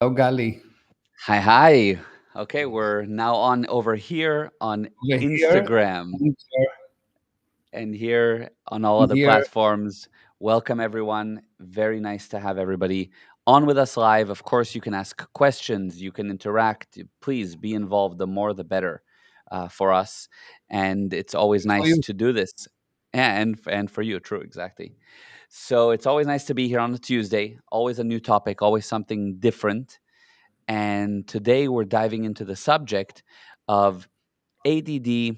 Hello, Gali. Hi, hi. Okay, we're now on over here on Over here, Instagram and and here on all and other here. platforms. Welcome, everyone. Very nice to have everybody on with us live. Of course, you can ask questions, you can interact. Please be involved. The more, the better for us. And it's always For nice you. to do this. And for you, true, exactly. So it's always nice to be here on a Tuesday. Always a new topic, always something different. And today we're diving into the subject of ADD,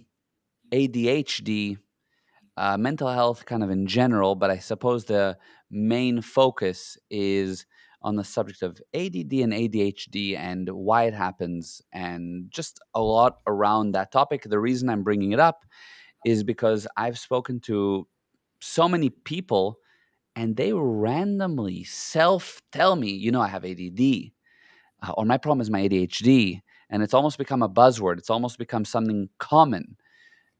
ADHD, mental health kind of in general, but I suppose the main focus is on the subject of ADD and ADHD and why it happens, and just a lot around that topic. The reason I'm bringing it up is because I've spoken to so many people and they randomly self tell me, I have ADD or my problem is my ADHD. And it's almost become a buzzword. It's almost become something common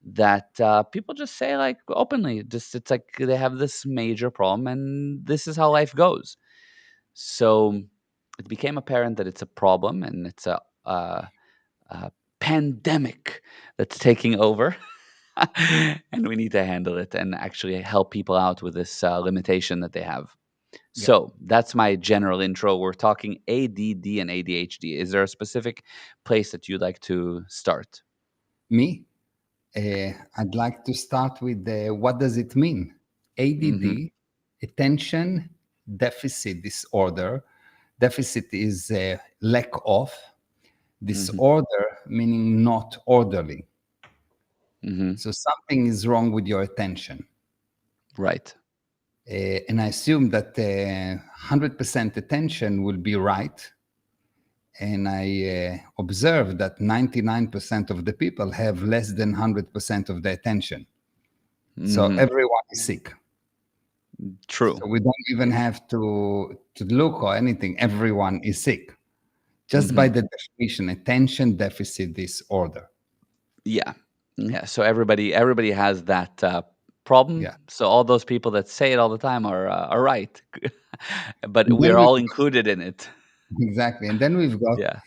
that people just say like openly. Just it's like they have this major problem, and this is how life goes. So it became apparent that it's a problem, and it's a pandemic that's taking over. And we need to handle it and actually help people out with this limitation that they have. Yeah. So that's my general intro. We're talking ADD and ADHD. Is there a specific place that you'd like to start? Me, I'd like to start with what does it mean? Mm-hmm. ADD, attention deficit disorder. Deficit is lack of. Mm-hmm. Disorder meaning not orderly. Mm-hmm. So something is wrong with your attention. Right. And I assume that 100% attention will be right. And I observe that 99% of the people have less than 100% of the attention. So Mm-hmm. everyone is sick. True. So we don't even have to look or anything. Everyone is sick just Mm-hmm. by the definition, attention deficit disorder. Yeah. Yeah. So everybody has that problem. Yeah. So all those people that say it all the time are right, but And then we're we've all got, included in it. exactly. And then we've got Yeah.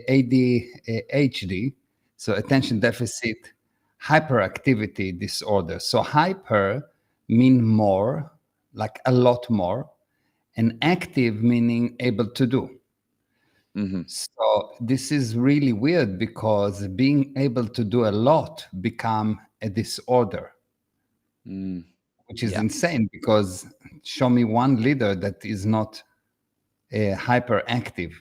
ADHD, so attention deficit hyperactivity disorder. So hyper mean more, like a lot more, and active meaning able to do. Mm-hmm. So this is really weird because being able to do a lot become a disorder, Mm. which is Yeah. insane because show me one leader that is not hyperactive. Yeah.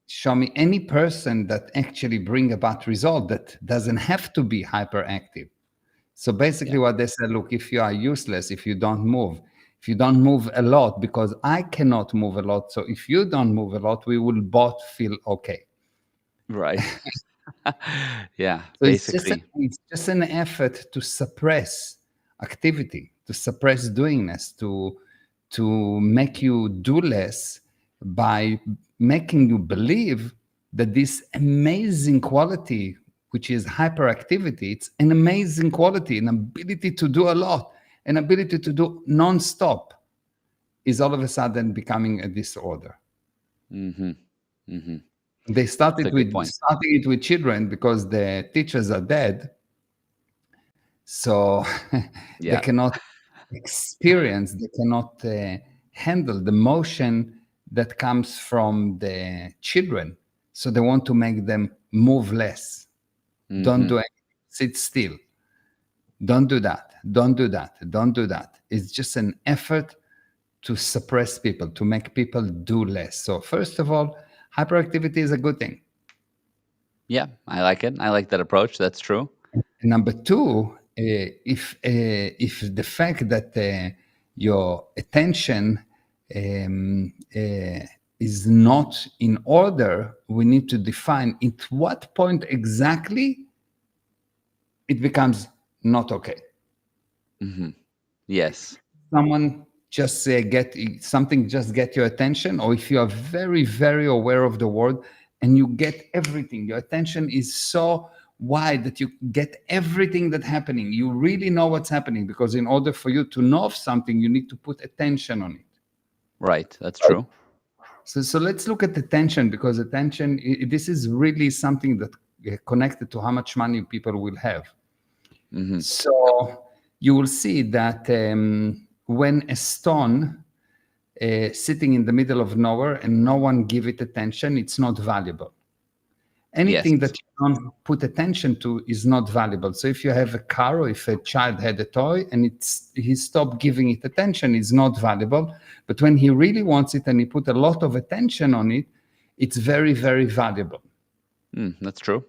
Show me any person that actually bring about result that doesn't have to be hyperactive. So basically Yeah. what they said, look, if you are useless, if you don't move a lot, because I cannot move a lot, so if you don't move a lot, we will both feel okay. Right. Yeah. So Basically. it's just an effort to suppress activity, to suppress doingness, to make you do less by making you believe that this amazing quality, which is hyperactivity, it's an amazing quality, an ability to do a lot, an ability to do non-stop, is all of a sudden becoming a disorder. Mm-hmm. Mm-hmm. They That's a good point. starting it with children because the teachers are dead, so they Yeah. cannot experience, they cannot handle the motion that comes from the children. So they want to make them move less. Don't Mm-hmm. do anything. Sit still. Don't do that. Don't do that. Don't do that. It's just an effort to suppress people, to make people do less. So, first of all, hyperactivity is a good thing. Yeah. I like it. I like that approach. That's true. Number two, if the fact that your attention is not in order, we need to define at what point exactly it becomes not okay. Mm-hmm. Yes. Someone just get something, just get your attention, or if you are very very aware of the world and you get everything, your attention is so wide that you get everything that's happening, you really know what's happening, because in order for you to know of something you need to put attention on it. Right. That's true. So let's look at attention, because attention, this is really something that connected to how much money people will have. Mm-hmm. So you will see that when a stone sitting in the middle of nowhere and no one give it attention, it's not valuable. Yes. Anything that you don't put attention to is not valuable. So if you have a car, or if a child had a toy and he stopped giving it attention, it's not valuable. But when he really wants it and he put a lot of attention on it, it's very, very valuable. That's true.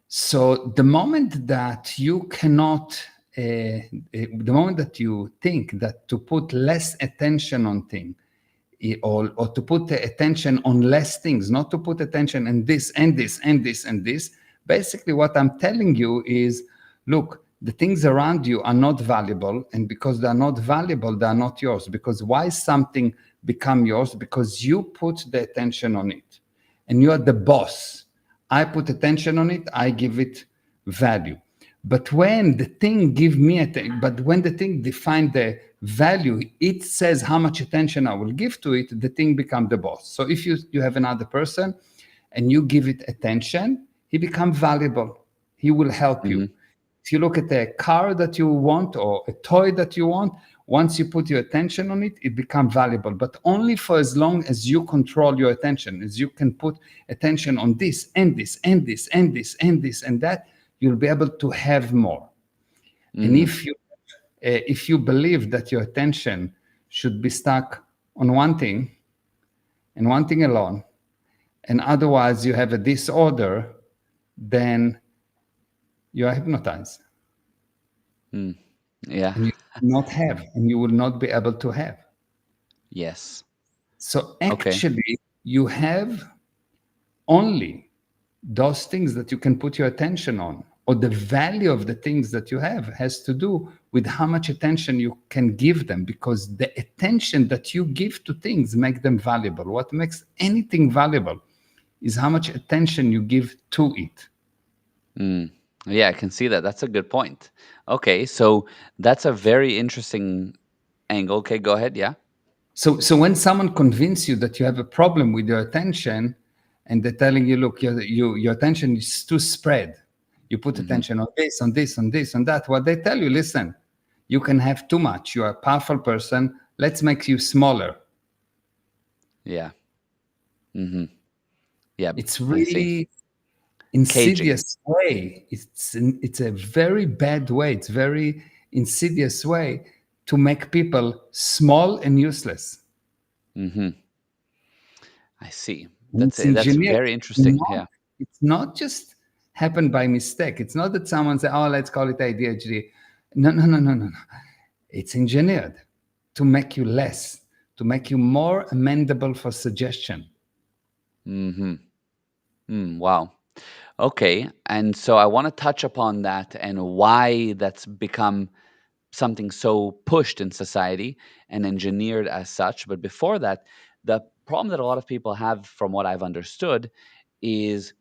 So the moment that you cannot, the moment that you think that to put less attention on things, or to put the attention on less things, not to put attention on this and this and this and this, basically what I'm telling you is, look, the things around you are not valuable, and because they are not valuable, they are not yours. Because why something become yours? Because you put the attention on it, and you are the boss. I put attention on it, I give it value. But when the thing give me but when the thing define the value, it says how much attention I will give to it, the thing become the boss. So if you have another person and you give it attention, he become valuable. He will help you. Mm-hmm. If you look at a car that you want or a toy that you want, once you put your attention on it, it becomes valuable, but only for as long as you control your attention, as you can put attention on this and this and this and this and this and that, you'll be able to have more. And Mm-hmm. if you believe that your attention should be stuck on one thing and one thing alone, and otherwise you have a disorder, then you are hypnotized. Yeah. And you will not have, and you will not be able to have. Yes. So Okay. actually, you have only those things that you can put your attention on, or the value of the things that you have has to do with how much attention you can give them, because the attention that you give to things make them valuable. What makes anything valuable is how much attention you give to it. Yeah, I can see that. That's a good point. Okay, so that's a very interesting angle. Okay, go ahead. Yeah. So when someone convinces you that you have a problem with your attention, and they're telling you, look, your attention is too spread. You put Mm-hmm. attention on this, on this, on this, on that. What they tell you, listen, you can have too much. You are a powerful person. Let's make you smaller. Yeah. Mm-hmm. Yeah, It's I see. really Caging. insidious way. It's a very bad way. It's very insidious way to make people small and useless. Mm-hmm. I see. And it's That's engineered. very interesting. Yeah. It's not just happened by mistake. It's not that someone say, "Oh, let's call it ADHD." No, no, no, no, no, no. It's engineered to make you less, to make you more amendable for suggestion. Mm-hmm. Wow. Okay, and so I want to touch upon that and why that's become something so pushed in society and engineered as such. But before that, the problem that a lot of people have, from what I've understood, is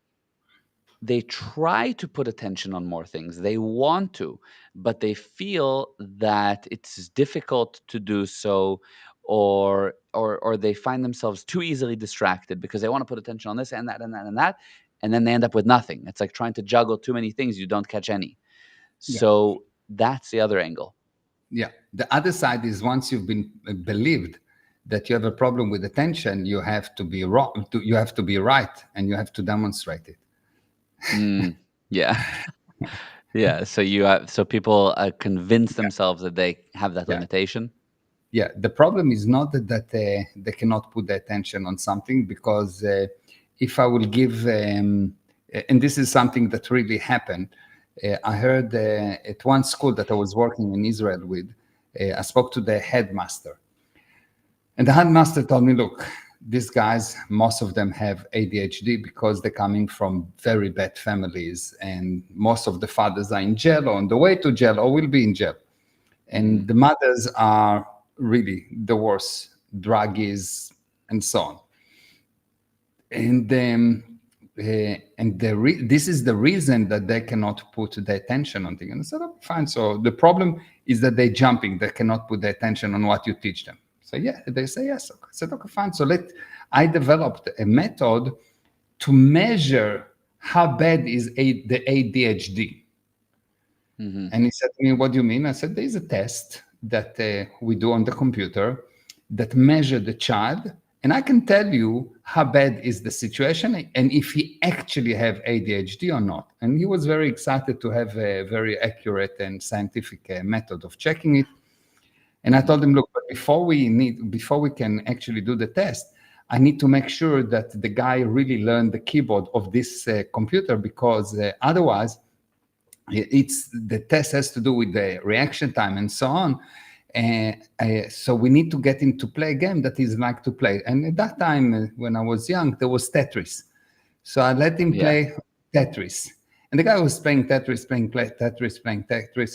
they try to put attention on more things. They want to, but they feel that it's difficult to do so, or they find themselves too easily distracted because they want to put attention on this and that and that and that, and then they end up with nothing. It's like trying to juggle too many things, you don't catch any. Yeah. So that's the other angle. Yeah. The other side is, once you've been believed that you have a problem with attention, you have to be wrong. You have to be right, and you have to demonstrate it. Yeah. Yeah, so so people convince themselves that they have that Yeah. limitation. Yeah, the problem is not that they cannot put the attention on something, because if I will give, and this is something that really happened. I heard at one school that I was working in Israel with, I spoke to the headmaster, and the headmaster told me, look, these guys, most of them have ADHD because they're coming from very bad families, and most of the fathers are in jail or on the way to jail or will be in jail. And the mothers are really the worst, druggies and so on. And this is the reason that they cannot put the attention on things. And I said, okay, fine. So the problem is that they're jumping. They cannot put the attention on what you teach them. So yeah, they say yes. Okay. I said, okay, fine. So I developed a method to measure how bad is the ADHD. Mm-hmm. And he said to me, "What do you mean?" I said, "There is a test that we do on the computer that measure the child, and I can tell you how bad is the situation and if he actually have ADHD or not." And he was very excited to have a very accurate and scientific method of checking it. And I Mm-hmm. told him, "Look, but before we can actually do the test, I need to make sure that the guy really learned the keyboard of this computer, because otherwise it's the test has to do with the reaction time and so on. So we need to get him to play a game that he's like to play." And at that time, when I was young, there was Tetris. So I let him Yeah. play Tetris. And the guy was playing Tetris, Tetris, playing Tetris.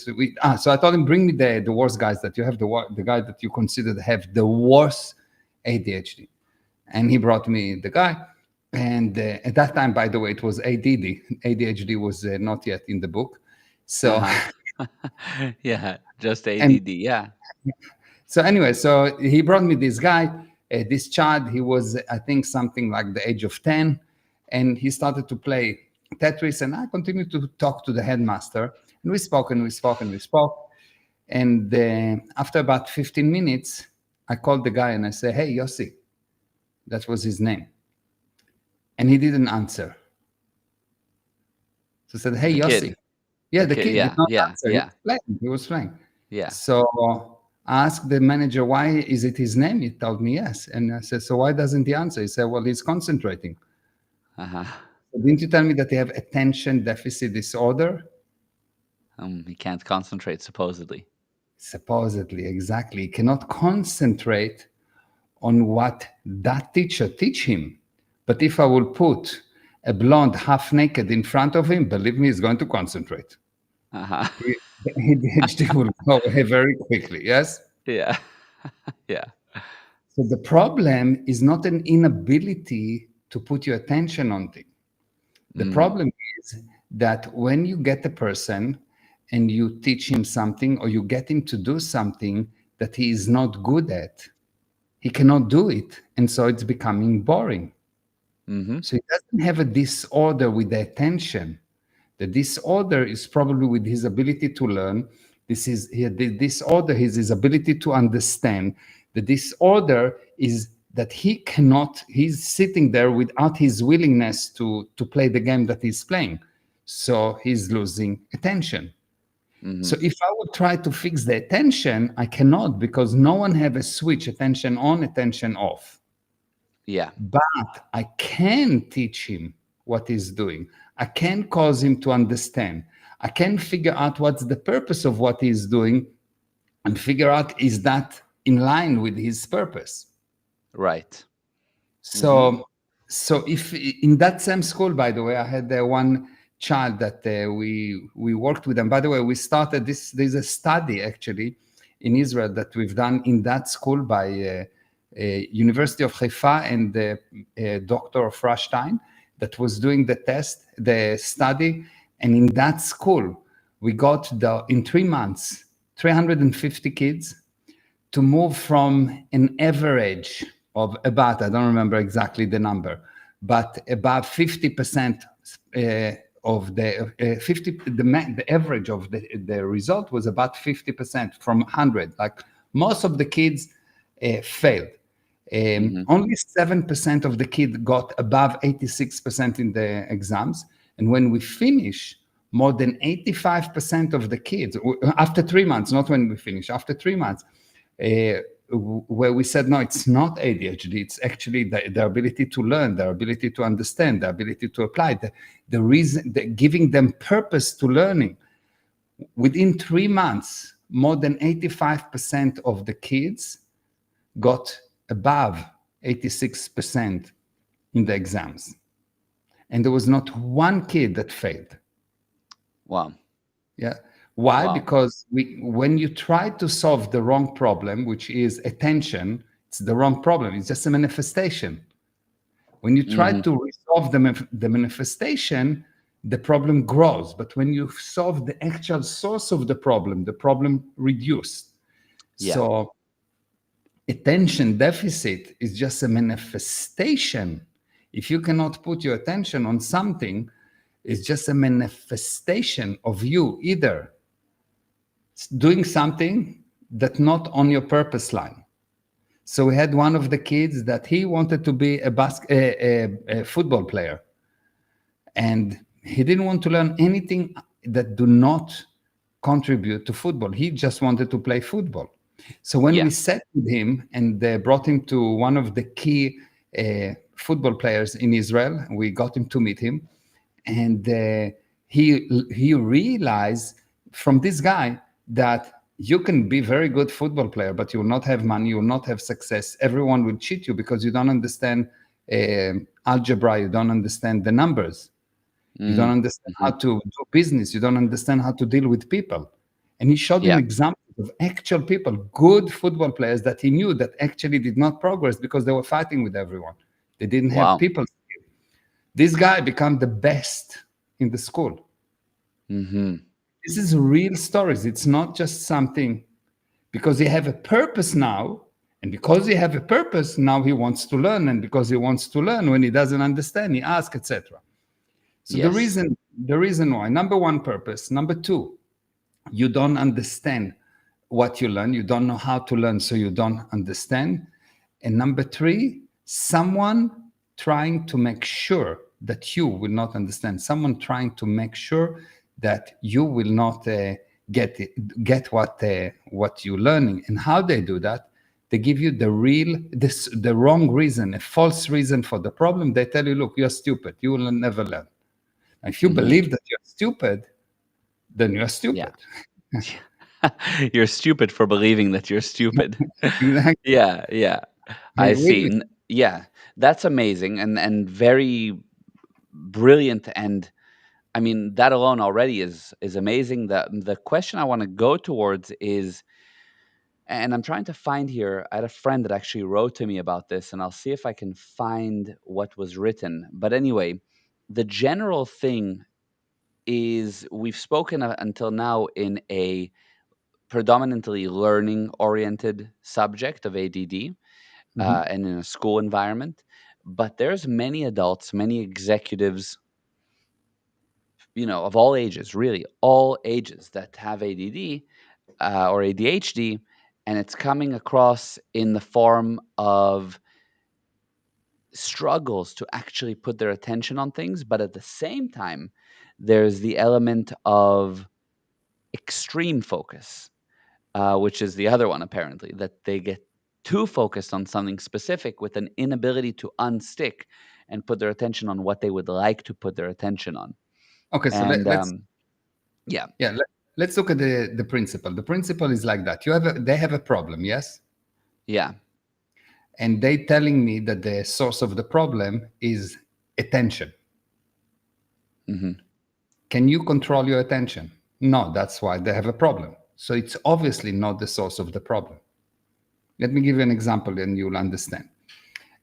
So I told him, "Bring me the worst guys that you have, the guy that you consider to have the worst ADHD." And he brought me the guy. And at that time, by the way, it was ADD. ADHD was not yet in the book. So, Uh-huh. Yeah. Just and ADD. Yeah. so anyway, so he brought me this guy, this child. He was, I think, something like the age of 10. And he started to play Tetris. And I continued to talk to the headmaster. And we spoke and we spoke and we spoke. And after about 15 minutes, I called the guy and I said, "Hey, Yossi," that was his name. And he didn't answer. So I said, "Hey, The Yossi." kid. Yeah, The the kid. kid did Yeah. not Yeah. answer. He Yeah. was playing. He was playing. Yeah. So I asked the manager, "Why is it his name?" He told me yes. And I said, "So why doesn't he answer?" He said, "Well, he's concentrating." Uh-huh. So didn't you tell me that they have attention deficit disorder? He can't concentrate, supposedly. Supposedly, exactly. He cannot concentrate on what that teacher teach him. But if I will put a blonde half naked in front of him, believe me, he's going to concentrate. Uh-huh. The ADHD will go away very quickly. Yes. Yeah. Yeah. So the problem is not an inability to put your attention on things. The Mm-hmm. problem is that when you get a person and you teach him something or you get him to do something that he is not good at, he cannot do it. And so it's becoming boring. Mm-hmm. So he doesn't have a disorder with the attention. The disorder is probably with his ability to learn. The disorder is his ability to understand. The disorder is that he's sitting there without his willingness to play the game that he's playing. So he's losing attention. Mm-hmm. So if I would try to fix the attention, I cannot, because no one have a switch, attention on, attention off. Yeah. But I can teach him what he's doing. I can cause him to understand. I can figure out what's the purpose of what he's doing and figure out, is that in line with his purpose. Right. Mm-hmm. So if in that same school, by the way, I had one child that we worked with. And by the way, we started this. There's a study actually in Israel that we've done in that school by University of Haifa and Dr. Frashstein that was doing the study. And in that school, we got in 3 months, 350 kids to move from an average of about, I don't remember exactly the number, but about 50% of the average of the result was about 50% from 100. Like most of the kids failed. Mm-hmm. Only 7% of the kids got above 86% in the exams. And when we finish, more than 85% of the kids, after 3 months, not when we finish, after 3 months, where we said, no, it's not ADHD. It's actually the ability to learn, the ability to understand, the ability to apply, the reason, giving them purpose to learning. Within 3 months, more than 85% of the kids got above 86% in the exams. And there was not one kid that failed. Wow. Yeah. Why? Wow. Because when you try to solve the wrong problem, which is attention, it's the wrong problem. It's just a manifestation. When you try Mm-hmm. to resolve the manifestation, the problem grows. But when you solve the actual source of the problem reduced. Yeah. So attention deficit is just a manifestation. If you cannot put your attention on something, it's just a manifestation of you either doing something that not on your purpose line. So we had one of the kids that he wanted to be a football player, and he didn't want to learn anything that do not contribute to football. He just wanted to play football. So when Yeah. we sat with him and brought him to one of the key football players in Israel, we got him to meet him, and he realized from this guy that you can be very good football player, but you will not have money, you will not have success. Everyone will cheat you because you don't understand algebra, you don't understand the numbers. You don't understand how Mm-hmm. to do business. You don't understand how to deal with people. And he showed him Yeah. examples of actual people, good football players that he knew that actually did not progress because they were fighting with everyone. They didn't have Wow. people. This guy became the best in the school. Mm-hmm. This is real stories. It's not just something because he have a purpose now. And because he have a purpose, now he wants to learn. And because he wants to learn, when he doesn't understand, he asks, etc. So Yes. the reason why, number one, purpose. Number two, you don't understand what you learn. You don't know how to learn, so you don't understand. And number three, someone trying to make sure that you will not understand. Someone trying to make sure that you will not get what you're learning. And how they do that? They give you the wrong reason, a false reason for the problem. They tell you, look, you're stupid. You will never learn. If you Mm-hmm. believe that you're stupid, then you're Yeah. stupid. You're stupid for believing that you're stupid. Exactly. Yeah, yeah. Are I you with see. me? Yeah, that's amazing and very brilliant. And I mean, that alone already is amazing. The question I want to go towards is, and I'm trying to find here. I had a friend that actually wrote to me about this, and I'll see if I can find what was written. But anyway, the general thing is we've spoken until now in a predominantly learning oriented subject of ADD, Mhm. and in a school environment. But there's many adults, many executives, of all ages, really all ages, that have ADD or ADHD, and it's coming across in the form of struggles to actually put their attention on things. But at the same time, there's the element of extreme focus, which is the other one, apparently, that they get too focused on something specific with an inability to unstick and put their attention on what they would like to put their attention on. Okay, so And yeah, let's look at the principle. The principle is like that. They have a problem, yes, yeah, and they telling me that the source of the problem is attention. hmm, Can you control your attention? No, that's why they have a problem. So it's obviously not the source of the problem. Let me give you an example, and you'll understand.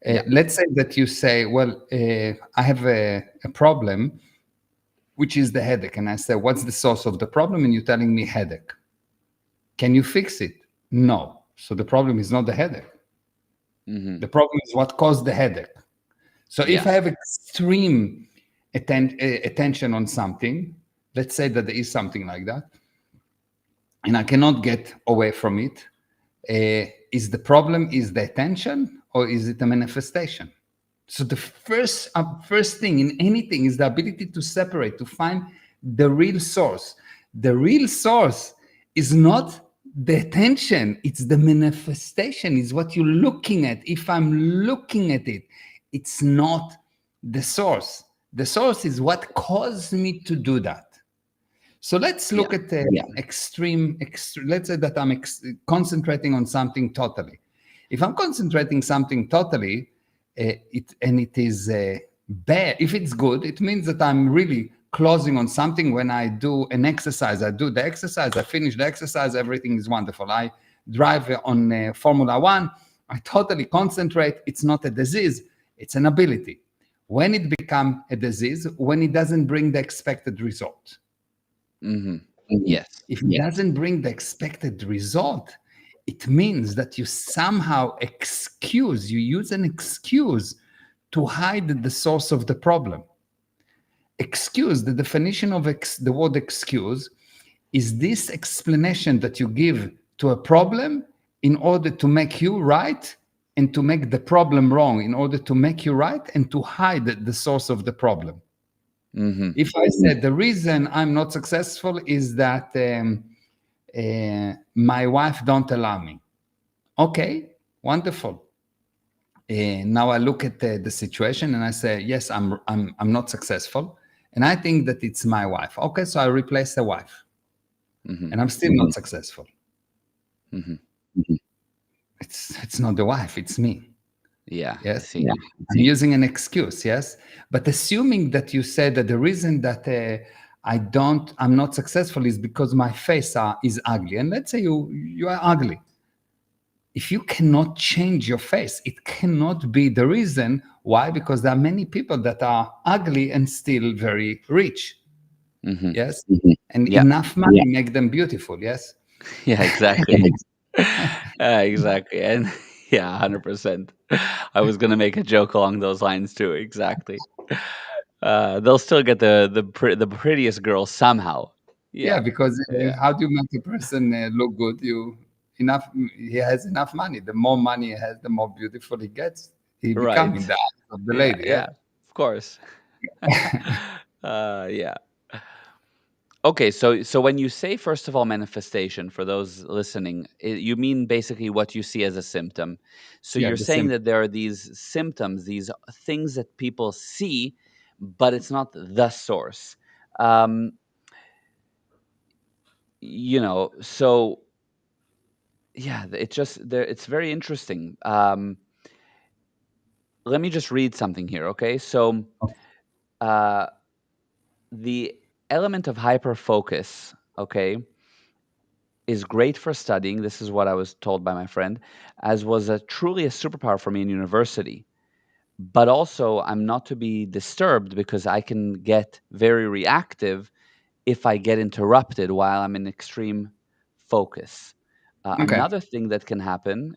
yeah, Let's say that you say, well, I have a problem, which is the headache. And I say, what's the source of the problem? And you're telling me headache. Can you fix it? No. So the problem is not the headache. hmm, The problem is what caused the headache. So if yeah, I have extreme attention on something, let's say that there is something like that, and I cannot get away from it, is the problem is the attention or is it a manifestation? So the first thing in anything is the ability to separate, to find the real source. The real source is not the attention, it's the manifestation, is what you're looking at. If I'm looking at it, it's not the source. The source is what caused me to do that. So let's yeah, look at the let's say that I'm concentrating on something totally. If I'm concentrating something totally, it is bad. If it's good, it means that I'm really closing on something. When I do an exercise, I do the exercise, I finish the exercise, everything is wonderful. I drive on Formula One, I totally concentrate. It's not a disease, it's an ability. When it becomes a disease, when it doesn't bring the expected result. hmm, yes, If it doesn't bring the expected result, it means that you somehow you use an excuse to hide the source of the problem. Excuse, the definition of the word excuse is this explanation that you give to a problem in order to make you right and to make the problem wrong, in order to make you right and to hide the source of the problem. Mm-hmm. If I said the reason I'm not successful is that my wife don't allow me. Okay, wonderful. Now I look at the situation and I say, yes, I'm not successful, and I think that it's my wife. Okay, so I replace the wife, Mm-hmm. and I'm still not successful. Mm-hmm. It's not the wife, it's me. Yeah, I Yes, see. I'm using an excuse. Yes, but assuming that you said that the reason that I'm not successful is because my face is ugly, and let's say you are ugly. If you cannot change your face, it cannot be the reason. Why? Because there are many people that are ugly and still very rich. Mm-hmm. Yes, and Yeah. enough money make them beautiful. Yes. Yeah, exactly. Exactly. And yeah, 100%. I was gonna make a joke along those lines too. Exactly. They'll still get the prettiest girl somehow. Yeah, Yeah. because Yeah. how do you make a person look good? Enough. He has enough money. The more money he has, the more beautiful he gets. He become in Right. the eyes of the Yeah. lady. Yeah. Yeah. Of course. Yeah. Okay. So when you say first of all manifestation for those listening, you mean basically what you see as a symptom. So Yeah. you're The saying same. that there are these symptoms, these things that people see, but it's not the source. Um, so yeah, it's just there. It's very interesting. Let me just read something here. Okay. So uh, the element of hyper focus. Okay, is great for studying. This is what I was told by my friend, as was truly a superpower for me in university. But also, I'm not to be disturbed because I can get very reactive if I get interrupted while I'm in extreme focus. Okay. Another thing that can happen,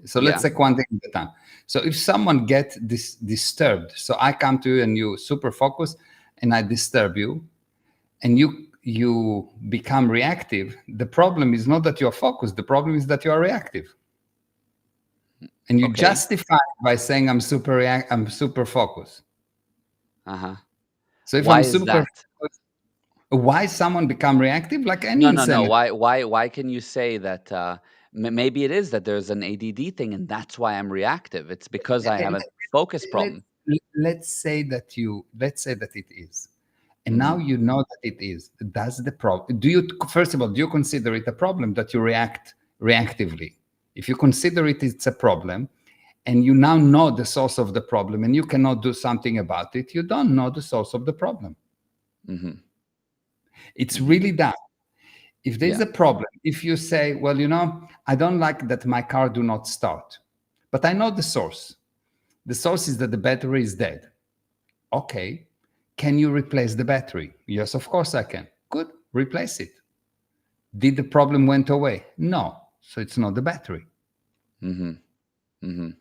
So let's yeah, take one thing at a time. So if someone get disturbed, so I come to you and you super focus, and I disturb you, and you become reactive. The problem is not that you're focused. The problem is that you are reactive, and you okay, justify it by saying I'm super focused. uh huh. So if Why I'm is super that? focused, why someone become reactive? Like any No, no, no. insanity. Why can you say that? Maybe it is that there's an ADD thing, and that's why I'm reactive. It's because I have a focus let's problem. let's say that it is, and Hmm. now you know that it is. That's the problem. Do you, first of all, do you consider it a problem that you react reactively? If you consider it's a problem, and you now know the source of the problem, and you cannot do something about it, you don't know the source of the problem. Hmm. It's Hmm. really that. If there's Yeah. a problem, if you say, well, I don't like that my car do not start, but I know the source. The source is that the battery is dead. Okay. Can you replace the battery? Yes, of course I can. Good. Replace it. Did the problem went away? No. So it's not the battery. Hmm. Hmm.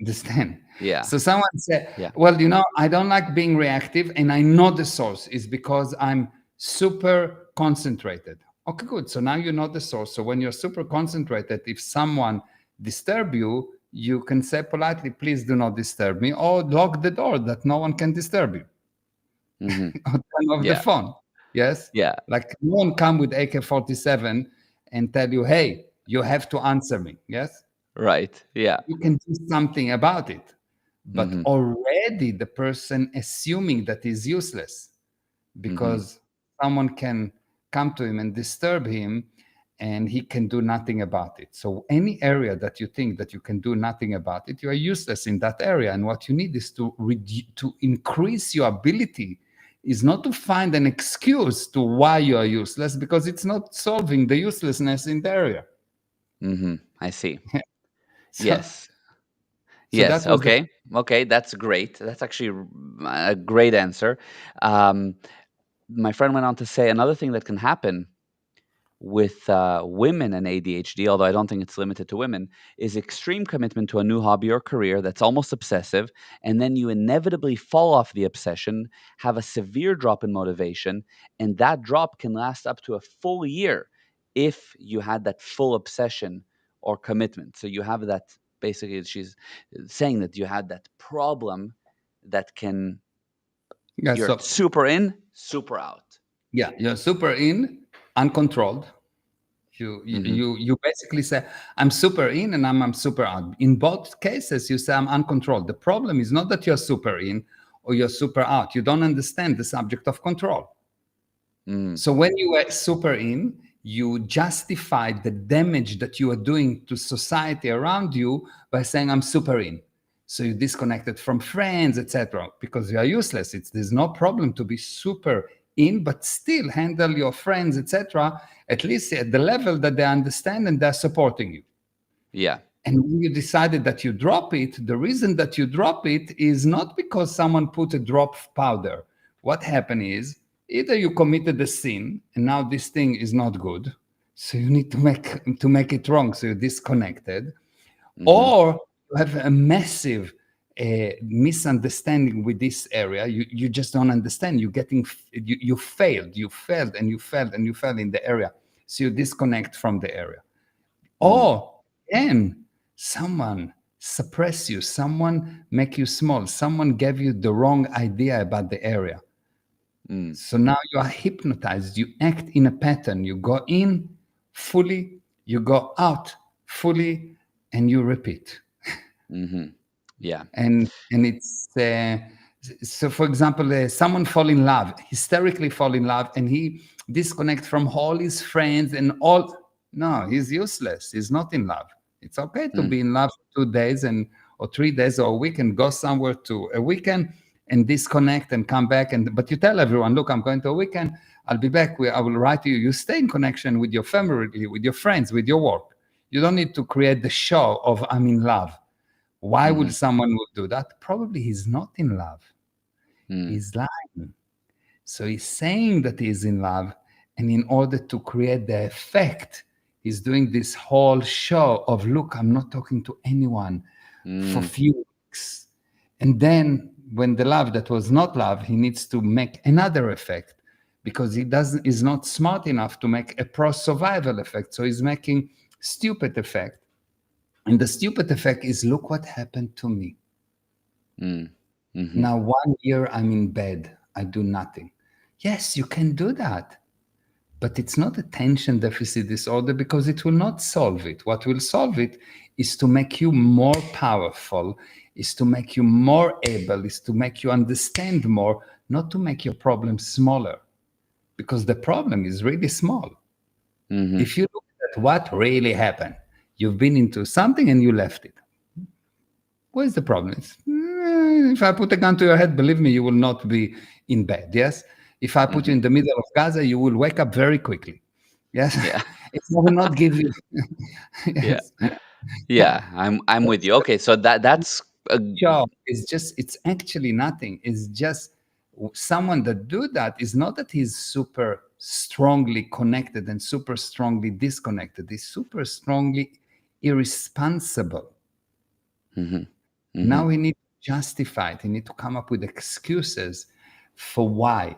Understand? Yeah. So someone said, Yeah. well, I don't like being reactive, and I know the source is because I'm super concentrated. Okay, good. So now you know the source. So when you're super concentrated, if someone disturb you, you can say politely, please do not disturb me, or lock the door that no one can disturb you. Hmm. Or turn off the Yeah. phone. Yes. Yeah. Like no one come with AK-47 and tell you, hey, you have to answer me. Yes. Right. Yeah. You can do something about it. But Hmm. already the person assuming that he's useless Hmm. because someone can come to him and disturb him and he can do nothing about it. So any area that you think that you can do nothing about it, you are useless in that area. And what you need is to increase your ability, is not to find an excuse to why you are useless, because it's not solving the uselessness in the area. Hmm. I see. So Yes. so Yes. that was the Okay. Okay. That's great. That's actually a great answer. Um, my friend went on to say another thing that can happen with women and ADHD, although I don't think it's limited to women, is extreme commitment to a new hobby or career that's almost obsessive, and then you inevitably fall off the obsession, have a severe drop in motivation, and that drop can last up to a full year if you had that full obsession or commitment. So you have that, basically, she's saying that you had that problem that can, Yeah. you're So super in, super out. yeah, you're super in, uncontrolled. Hmm. You basically say, I'm super in and I'm super out. In both cases, you say I'm uncontrolled. The problem is not that you're super in or you're super out. You don't understand the subject of control. Mm, So when you were super in, you justify the damage that you are doing to society around you by saying I'm super in. So you disconnected from friends, etc., because you are useless. There's no problem to be super in, but still handle your friends, etc., at least at the level that they understand and they're supporting you. yeah. And when you decided that you drop it, the reason that you drop it is not because someone put a drop of powder. What happened is either you committed a sin and now this thing is not good, so you need to make it wrong, so you're disconnected, Hmm. or you have a massive misunderstanding with this area. You just don't understand. You're getting you failed, and you failed, and you failed in the area, so you disconnect from the area. Mm, Or then someone suppress you, someone make you small, someone gave you the wrong idea about the area. mm, So now you are hypnotized. You act in a pattern. You go in fully, you go out fully, and you repeat. hmm. Yeah. And it's so. For example, someone fall in love, hysterically fall in love, and he disconnect from all his friends and all. No, he's useless. He's not in love. It's okay to Mm, be in love for 2 days and or 3 days or a week and go somewhere to a weekend and disconnect and come back. And but you tell everyone, look, I'm going to a weekend. I'll be back. I will write to you. You stay in connection with your family, with your friends, with your work. You don't need to create the show of I'm in love. Why would hmm. someone would do that? Probably he's not in love. Mm, He's lying. So he's saying that he's in love, and in order to create the effect, he's doing this whole show of look, I'm not talking to anyone for mm, few weeks. And then when the love that was not love, he needs to make another effect because he doesn't is not smart enough to make a pro survival effect. So he's making stupid effect. And the stupid effect is look what happened to me. mm, mhm. Now, 1 year I'm in bed, I do nothing. Yes, you can do that, but it's not attention deficit disorder because it will not solve it. What will solve it is to make you more powerful, is to make you more able, is to make you understand more, not to make your problem smaller, because the problem is really small. Mhm. If you look at what really happened, you've been into something and you left it. What is the problem? If I put a gun to your head, believe me, you will not be in bed. Yes. If I put you Mhm. in the middle of Gaza, you will wake up very quickly. Yes. Yeah. It will not give you. Yeah. Yes. Yeah. I'm with you. Okay, so that's a Job is just, it's actually nothing. It's just someone that do that is not that he's super strongly connected and super strongly disconnected. He's super strongly irresponsible. mhm. Now Mhm. we need to justify it. We need to come up with excuses for why.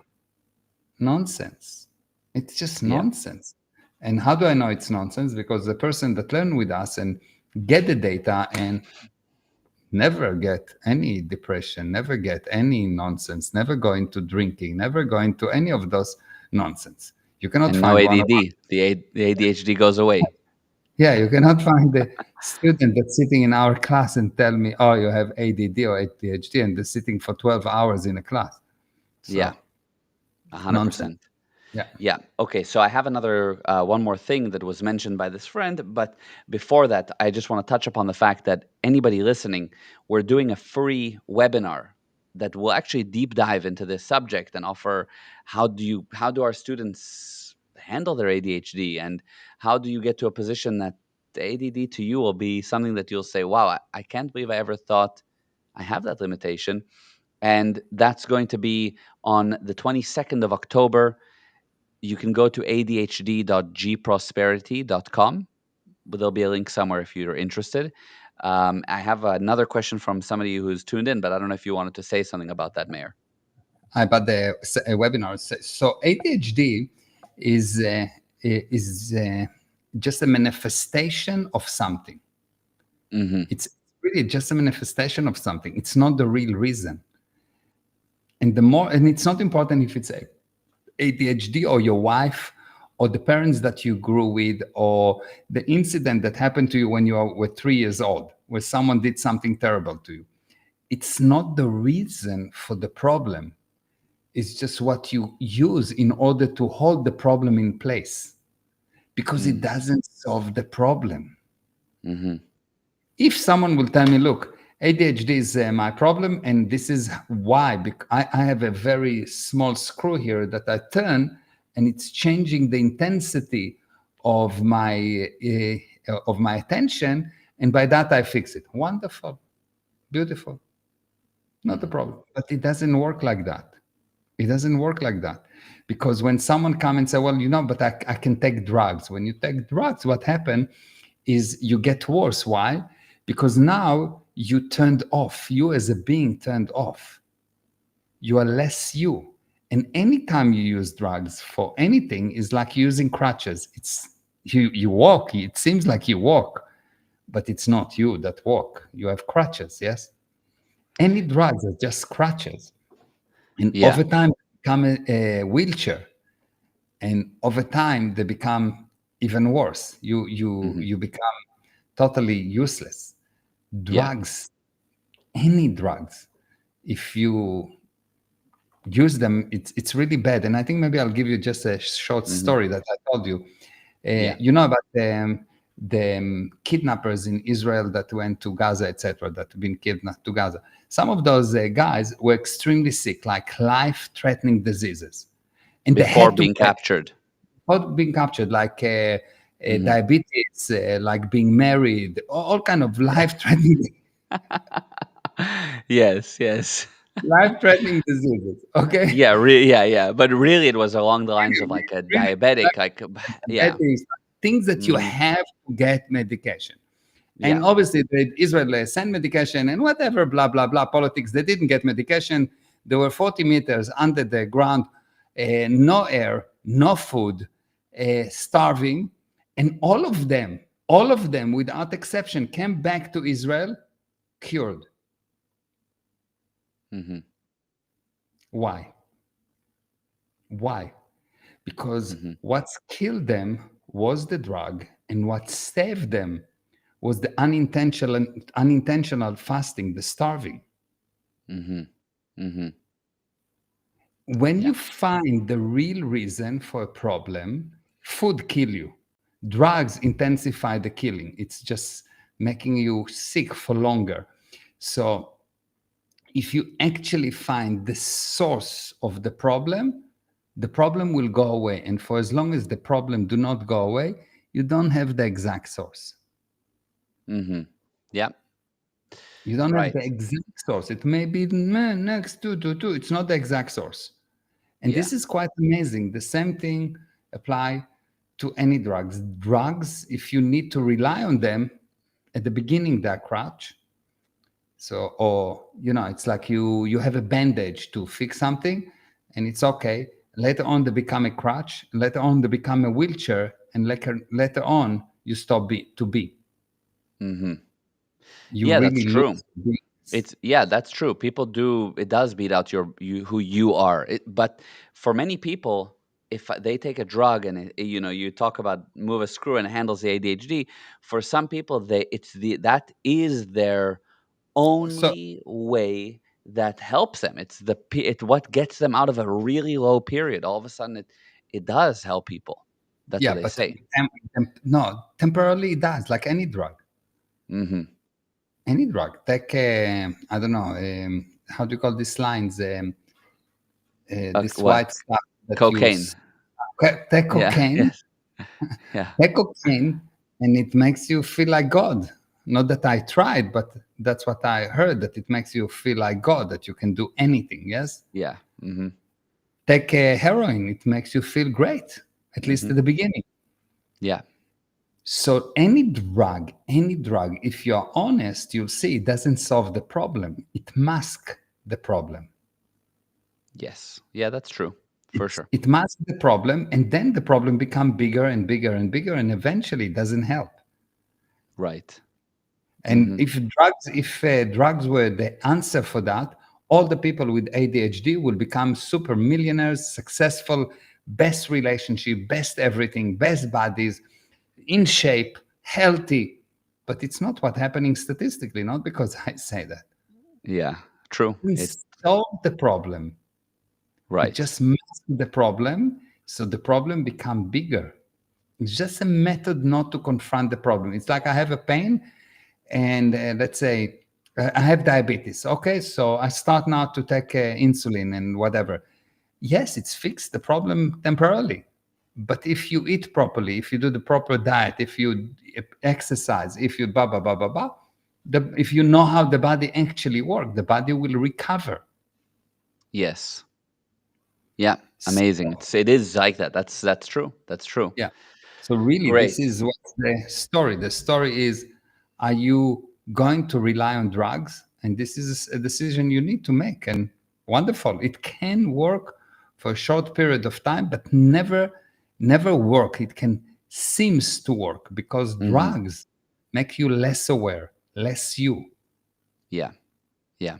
Nonsense. It's just Yeah. nonsense. And how do I know it's nonsense? Because the person that learn with us and get the data and never get any depression, never get any nonsense, never go into drinking, never go into any of those nonsense. You cannot And no find one of ADD. The ADHD goes away. yeah, you cannot find the student that's sitting in our class and tell me, oh, you have ADD or ADHD, and they're sitting for 12 hours in a class. Yeah. So, nonsense. 100%. Yeah. Yeah. Okay. So I have another one more thing that was mentioned by this friend, but before that, I just want to touch upon the fact that anybody listening, we're doing a free webinar that will actually deep dive into this subject and offer how do our students handle their ADHD, and how do you get to a position that the ADD to you will be something that you'll say, "Wow, I can't believe I ever thought I have that limitation." And that's going to be on the 22nd of October. you can go to adhd.gprosperity.com, but there'll be a link somewhere if you're interested. I have another question from somebody who's tuned in, but I don't know if you wanted to say something about that, Mayor. About the webinar. So ADHD is just a manifestation of something. Mm-hmm. It's really just a manifestation of something. It's not the real reason. And it's not important if it's ADHD or your wife or the parents that you grew with or the incident that happened to you when you were 3 years old, where someone did something terrible to you. It's not the reason for the problem. It's just what you use in order to hold the problem in place, because it doesn't solve the problem. Mm-hmm. If someone will tell me, look, ADHD is my problem, and this is why, because I have a very small screw here that I turn, and it's changing the intensity of my attention, and by that I fix it. Wonderful, beautiful, not a problem. But it doesn't work like that. It doesn't work like that. Because when someone comes and say, well, but I can take drugs. When you take drugs, what happens is you get worse. Why? Because now you turned off. You as a being turned off. You are less you. And anytime you use drugs for anything is like using crutches. It's you walk. It seems like you walk, but it's not you that walk. You have crutches, yes? Any drugs are just crutches. And Yeah. over time, they become a wheelchair. And over time, they become even worse. You become totally useless. Yeah. Drugs, any drugs, if you use them, it's really bad. And I think maybe I'll give you just a short Mm-hmm. story that I told you. Yeah. You know about the kidnappers in Israel that went to Gaza, etc., that have been kidnapped to Gaza. Some of those guys were extremely sick, like life-threatening diseases, and they Before had to being captured. being captured, like Mm-hmm. diabetes, like being married, all kind of life-threatening Yes. Yes. life-threatening diseases. Okay, Yeah. Yeah. Yeah. But really, it was along the lines of like a really, diabetic. like Like, yeah. diabetes, things that you Mm-hmm. have to get medication. Yeah. And obviously, the Israel sent medication and whatever, blah, blah, blah, politics. They didn't get medication. They were 40 meters under the ground, no air, no food, starving. And all of them, without exception, came back to Israel cured. Mm-hmm. Why? Why? Because Mm-hmm. what's killed them was the drug, and what saved them was the unintentional fasting, the starving. Mm-hmm. Mm-hmm. When Yeah. you find the real reason for a problem, food kill you. Drugs intensify the killing. It's just making you sick for longer. So if you actually find the source of the problem will go away. And for as long as the problem do not go away, you don't have the exact source. Mm-hmm. Yeah. You don't have Right. the exact source. It may be next to. It's not the exact source. And Yeah. this is quite amazing. The same thing apply to any drugs. Drugs, if you need to rely on them at the beginning, they're crutch. So, or it's like you have a bandage to fix something, and it's okay. Later on, they become a crutch. Later on, they become a wheelchair, and later on, you stop to be. Mm-hmm. You Yeah, that's really true. lose being. That's true. People do, it does beat out who you are. But for many people, if they take a drug and you talk about move a screw and it handles the ADHD. For some people, that is their So only way that helps them. It's what gets them out of a really low period. All of a sudden, it does help people. That's what yeah, they but say. no, temporarily it does, like any drug. Mm-hmm. Any drug. Take I don't know, how do you call these lines? This white What? stuff that you Cocaine. take Yeah. cocaine, Yes. Yeah. take cocaine, and it makes you feel like God. Not that I tried, but that's what I heard, that it makes you feel like God, that you can do anything. Yes. Yeah. Mm-hmm. Take heroin, it makes you feel great, at least Hmm. at the beginning. Yeah. So any drug, if you're honest, you'll see it doesn't solve the problem. It masks the problem. Yes. Yeah, that's true. For sure. It masks the problem, and then the problem become bigger and bigger and bigger, and eventually it doesn't help. Right. And Hmm. if drugs were the answer for that, all the people with ADHD will become super millionaires, successful, best relationship, best everything, best bodies, in shape, healthy. But it's not what happening statistically, not because I say that. Yeah. True. It It. doesn't solve the problem. It Right. just masks the problem, so the problem become bigger. It's just a method not to confront the problem. It's like I have a pain, and let's say I have diabetes. Okay, so I start now to take insulin and whatever. Yes, it's fixed the problem temporarily. But if you eat properly, if you do the proper diet, if you exercise, if you blah, blah, blah, blah, blah, if you know how the body actually works, the body will recover. Yes. Yeah. Amazing. So, It is like that. That's true. That's true. yeah. So really, this Great. is what's the story. The story is, are you going to rely on drugs? And this is a decision you need to make. And wonderful. It can work for a short period of time, but never work. It can seems to work because Hmm. drugs make you less aware, less you. Yeah. Yeah.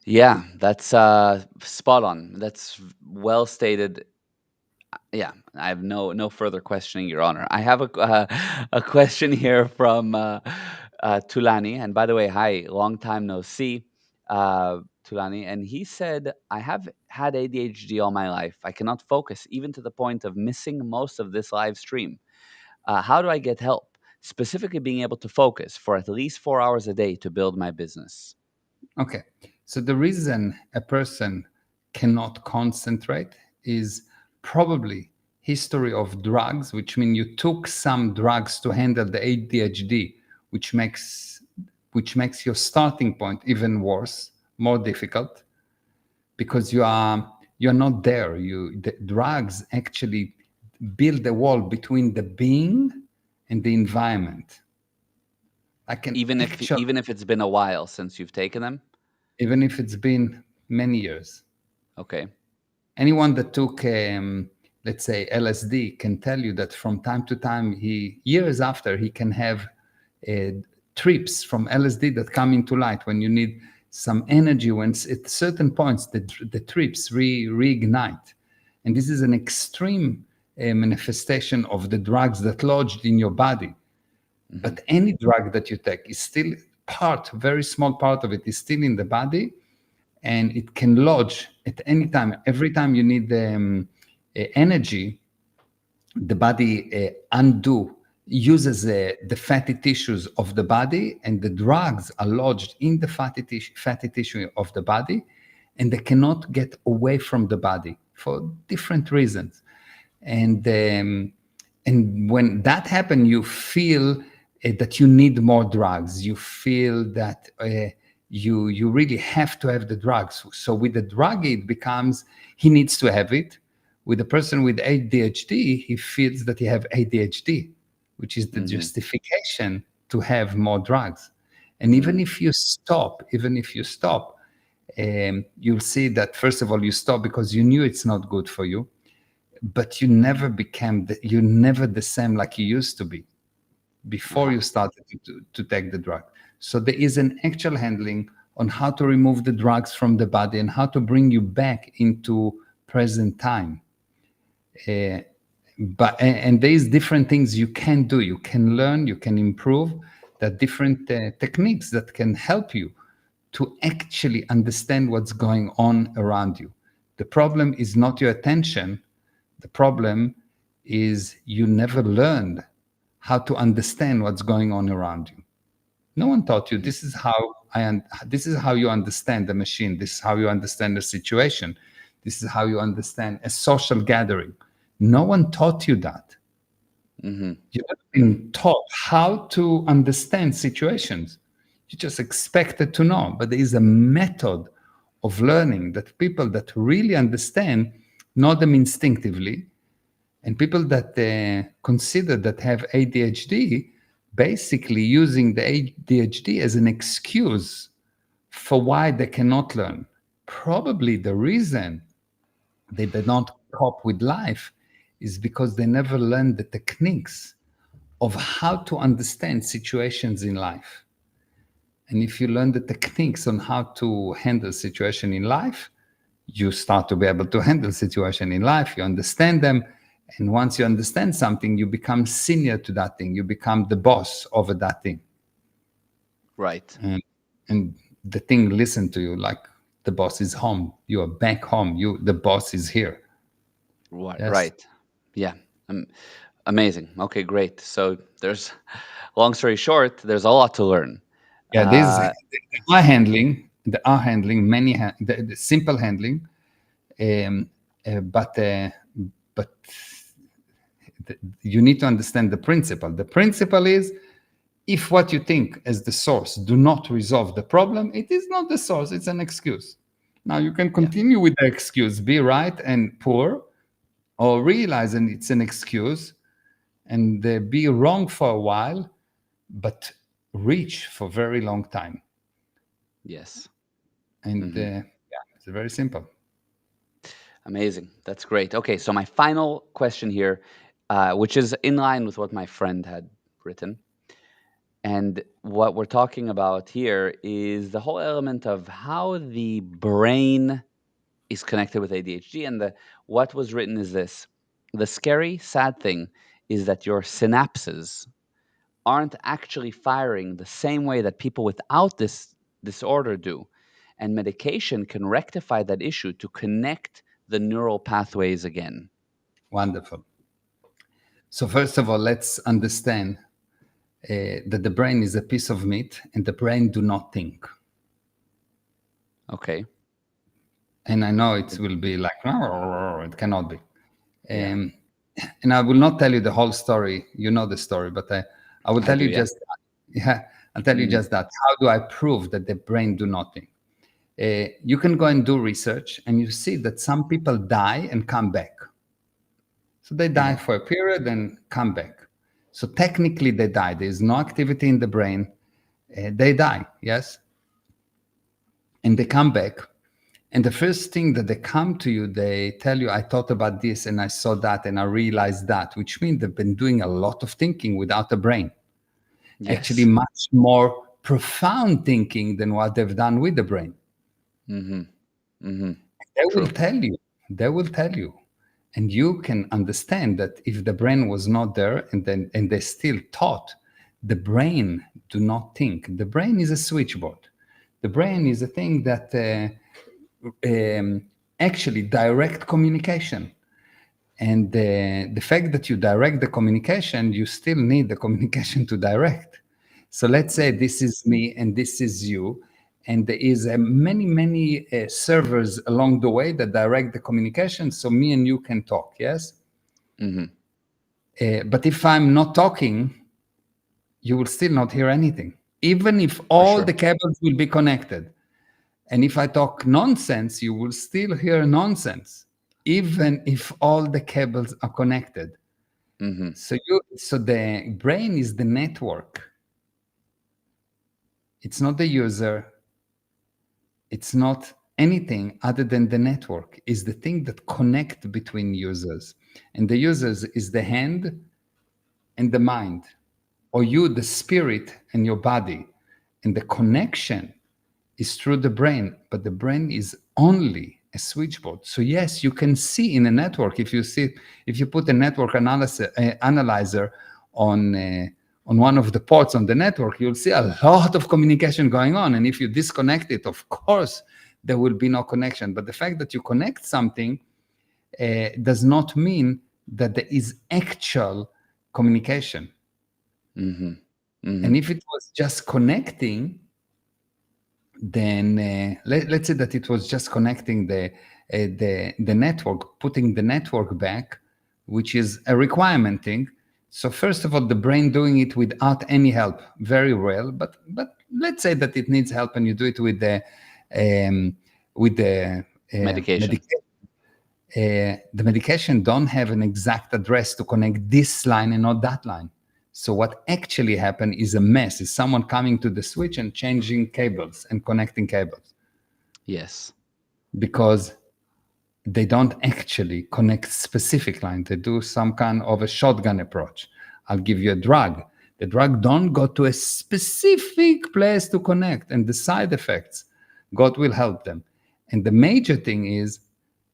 Yeah. That's spot on. That's well stated. Yeah, I have no further questioning, Your Honor. I have a question here from Tulani, and by the way, hi, long time no see, Tulani. And he said, "I have had ADHD all my life. I cannot focus, even to the point of missing most of this live stream. How do I get help? Specifically, being able to focus for at least 4 hours a day to build my business." Okay. So the reason a person cannot concentrate is probably history of drugs, which mean you took some drugs to handle the ADHD, which makes your starting point even worse, more difficult, because you're not there. The drugs actually build a wall between the being and the environment. I can actually, Even if it's been a while since you've taken them. even if it's been many years. Okay. Anyone that took let's say LSD can tell you that from time to time, he years after, he can have uh, trips from LSD that come into light when you need some energy. When at certain points the trips reignite, and this is an extreme manifestation of the drugs that lodged in your body. Hmm. But any drug that you take is still very small part of it is still in the body, and it can lodge at any time. Every time you need energy, the body uses the fatty tissues of the body, and the drugs are lodged in the fatty tissue of the body, and they cannot get away from the body for different reasons. And um, and when that happens, you feel that you need more drugs. You feel that you really have to have the drugs. So with the drug, it becomes he needs to have it. With the person with ADHD, he feels that he have ADHD, which is the Hmm. justification to have more drugs. And even if you stop, you'll see that first of all you stop because you knew it's not good for you, but you're never the same like you used to be before Uh-huh. you started to take the drug. So there is an actual handling on how to remove the drugs from the body and how to bring you back into present time. Uh, and there's different things you can do. You can learn, you can improve. There are different techniques that can help you to actually understand what's going on around you. The problem is not your attention. The problem is you never learned how to understand what's going on around you. No one taught you Mhm. this is how you understand the machine. This is how you understand the situation. This is how you understand a social gathering. No one taught you that. Mhm. You've never been taught how to understand situations. You just expected to know, but there is a method of learning, that people that really understand know them instinctively, and people that consider that have ADHD basically using the ADHD as an excuse for why they cannot learn. Probably the reason they did not cope with life is because they never learned the techniques of how to understand situations in life. And if you learn the techniques on how to handle situation in life, you start to be able to handle situation in life. You understand them. And once you understand something, you become senior to that thing. You become the boss over that thing. Right. And the thing listen to you like the boss is home. You are back home. The boss is here. Yes. Right. Yeah. Um, Amazing. Okay, great. So there's, long story short, there's a lot to learn. Yeah, this Uh, the R handling, the simple handling, um, but you need to understand the principle. The principle is, if what you think as the source do not resolve the problem, it is not the source, it's an excuse. Now you can yeah. continue with the excuse, be right and poor, or realize and it's an excuse and be wrong for a while, but reach for very long time. Yes. And Hmm. yeah, it's very simple. Amazing. That's great. Okay, so my final question here, which is in line with what my friend had written. And what we're talking about here is the whole element of how the brain is connected with ADHD. And what was written is this: the scary, sad thing is that your synapses aren't actually firing the same way that people without this disorder do. And medication can rectify that issue to connect the neural pathways again. Wonderful. So first of all, let's understand that the brain is a piece of meat and the brain do not think. Okay. And I know it will be like, "Oh, it cannot be." Yeah. Um, and I will not tell you the whole story. You know the story, but I will I tell do. you Yeah. just, yeah, I'll tell you Mm, just that. How do I prove that the brain do not think? You can go and do research and you see that some people die and come back. So they die mhm. for a period and come back. So technically they die. There is no activity in the brain. They die, yes? And they come back. And the first thing that they come to you, they tell you, I thought about this and I saw that and I realized that, which means they've been doing a lot of thinking without a brain. Actually, Yes. much more profound thinking than what they've done with the brain. Mm-hmm. Mm-hmm. They will True. tell you, they will tell you. And you can understand that if the brain was not there and they still thought, the brain do not think. The brain is a switchboard. The brain is a thing that actually direct communication. And the fact that you direct the communication, you still need the communication to direct. So let's say Mm-hmm. this is me and this is you, and there is many servers along the way that direct the communication, so me and you can talk. Yes, Mm-hmm. but if I'm not talking, you will still not hear anything, even if For all sure. the cables will be connected. And if I talk nonsense, you will still hear nonsense, even if all the cables are connected. Mm-hmm. So the brain is the network. It's not the user. It's not anything other than the network. Is the thing that connect between users, and the users is the hand and the mind, or you, the spirit and your body, and the connection is through the brain, but the brain is only a switchboard. So yes, you can see in a network, if you put a network analyzer on one of the ports on the network, you'll see a lot of communication going on. And if you disconnect it, of course, there will be no connection. But the fact that you connect something does not mean that there is actual communication. Mm-hmm. Mm-hmm. And if it was just connecting, then let's say that it was just connecting the network, putting the network back, which is a requirement thing. So first of all, the brain doing it without any help, very well. But let's say that it needs help, and you do it with the um, with the Medication. medication. The medication don't have an exact address to connect this line and not that line. So what actually happened is a mess. Is someone coming to the switch and changing cables and connecting cables Yes. because they don't actually connect specific line. They do some kind of a shotgun approach. I'll give you a drug. The drug don't go to a specific place to connect, and the side effects, God will help them. And the major thing is,